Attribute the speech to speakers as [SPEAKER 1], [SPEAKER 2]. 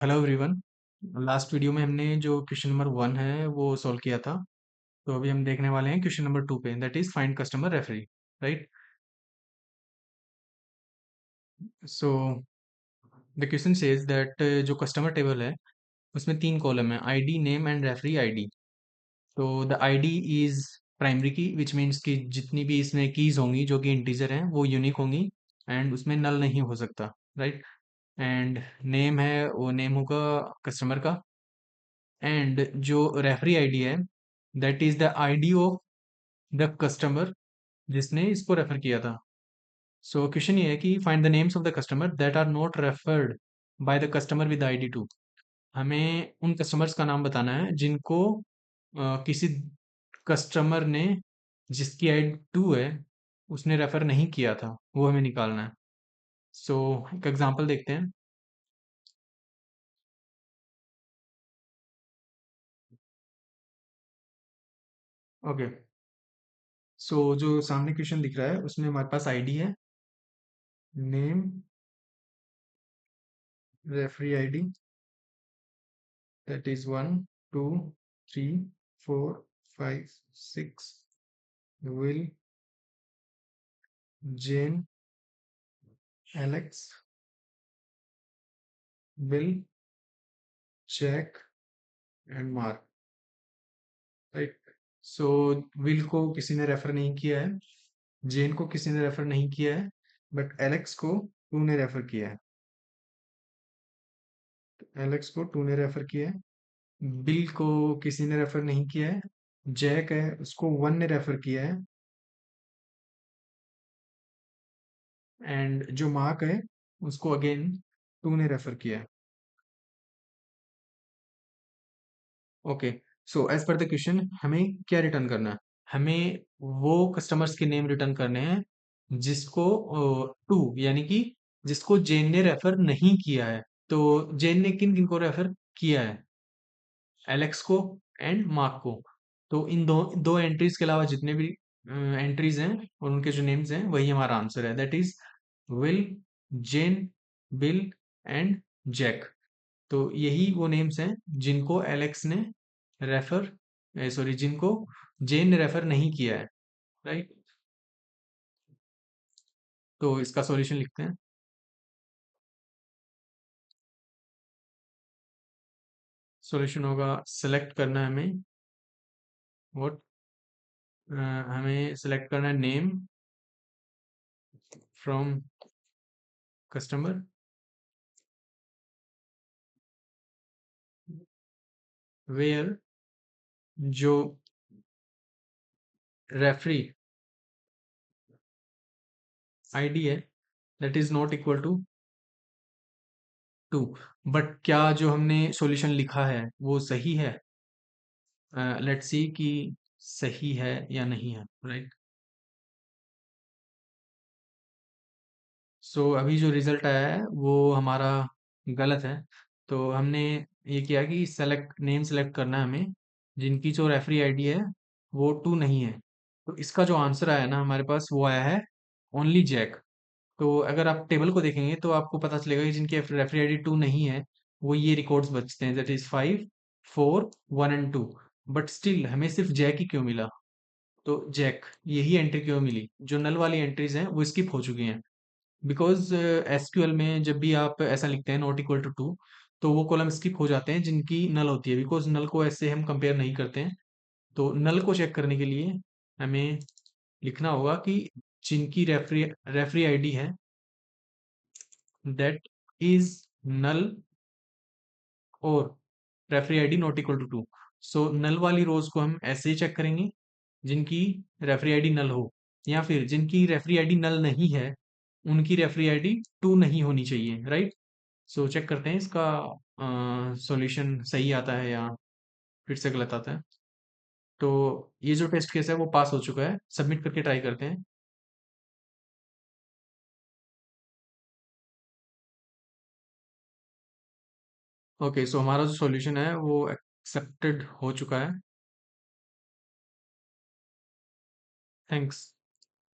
[SPEAKER 1] Hello everyone. Last video में हमने जो क्वेश्चन नंबर 1 है वो सॉल्व किया था। तो अभी हम देखने वाले हैं क्वेश्चन नंबर 2 पे, that is find customer referee. Right. So the question says that जो कस्टमर टेबल है उसमें 3 कॉलम है, ID, name and referee ID. तो द आईडी इज प्राइमरी की, विच मीन्स कि जितनी भी इसमें कीज होंगी जो कि इंटीजर हैं वो यूनिक होंगी एंड उसमें नल नहीं हो सकता। राइट। एंड नेम है वो नेम होगा कस्टमर का। एंड जो रेफरी आईडी है that is the ID of the customer जिसने इसको रेफर किया था। सो क्वेश्चन ये है कि find the names of the customer that are not referred by the customer with ID two. हमें उन कस्टमर्स का नाम बताना है जिनको किसी कस्टमर ने जिसकी आईडी टू है उसने रेफर नहीं किया था, वो हमें निकालना है। सो एक एग्जांपल देखते हैं। ओके। सो जो सामने क्वेश्चन दिख रहा है उसमें हमारे पास आईडी है, name, referee ID, that is 1, 2, 3, 4, 5, 6. Will, Jane, Alex, Bill, Jack and mark. Right. So will को किसी ने रेफर नहीं किया है, जेन को किसी ने रेफर नहीं किया है, बट एलेक्स को टू ने रेफर किया है। एलेक्स को टू ने रेफर किया है। बिल को किसी ने रेफर नहीं किया है। जैक है उसको वन ने रेफर किया है। एंड जो मार्क है उसको अगेन टू ने रेफर किया है। Okay. So as per the question हमें क्या रिटर्न करना है? हमें वो कस्टमर्स के नेम रिटर्न करने हैं जिसको टू यानी कि जिसको जेन ने रेफर नहीं किया है। तो जेन ने किन किन को रेफर किया है? एलेक्स को एंड मार्क को। तो इन दो दो एंट्रीज के अलावा जितने भी एंट्रीज हैं और उनके जो नेम्स हैं वही हमारा आंसर है, that is Will, Jane, Bill and Jack. तो यही वो नेम्स हैं जिनको एलेक्स ने रेफर सॉरी जिनको जेन ने रेफर नहीं किया है। राइट। तो इसका सॉल्यूशन लिखते हैं। सॉल्यूशन होगा, सेलेक्ट करना है हमें व्हाट, हमें सेलेक्ट करना है नेम फ्रॉम कस्टमर वेयर जो रेफरी आईडी है that is not equal to two. But क्या जो हमने सॉल्यूशन लिखा है वो सही है? लेट्स सी कि सही है या नहीं है। राइट। सो अभी जो रिजल्ट आया है वो हमारा गलत है। तो हमने ये किया कि सेलेक्ट नेम सेलेक्ट करना है हमें जिनकी जो रेफरी आईडी है वो टू नहीं है। तो इसका जो आंसर आया ना हमारे पास वो आया है ओनली जैक। तो अगर आप टेबल को देखेंगे तो आपको पता चलेगा कि जिनकी रेफरी आईडी टू नहीं है वो ये रिकॉर्ड्स बचते हैं, that is 5, 4, 1 and 2। But still हमें सिर्फ जैक ही क्यों मिला? तो जैक यही एंट्री क्यों मिली? जो नल वाली एंट्रीज हैं वो स्किप हो चुकी हैं। बिकॉज एसक्यूएल में जब भी आप ऐसा लिखते हैं नॉट इक्वल टू टू, तो वो कॉलम स्किप हो जाते हैं जिनकी नल होती है, बिकॉज नल को ऐसे हम कंपेयर नहीं करते हैं। तो नल को चेक करने के लिए हमें लिखना होगा कि जिनकी रेफरी रेफरी आईडी है दैट इज नल और referee ID not equal to two. So null वाली रोज को हम ऐसे ही चेक करेंगे जिनकी रेफरी आईडी नल हो, या फिर जिनकी रेफरी आईडी नल नहीं है उनकी रेफरी आईडी टू नहीं होनी चाहिए। राइट। सो चेक करते हैं इसका सॉल्यूशन सही आता है या फिर से गलत आता है। तो ये जो टेस्ट केस है वो पास हो चुका है, सबमिट करके ट्राई करते हैं। ओके। सो हमारा जो सॉल्यूशन है वो एक्सेप्टेड हो चुका है। थैंक्स।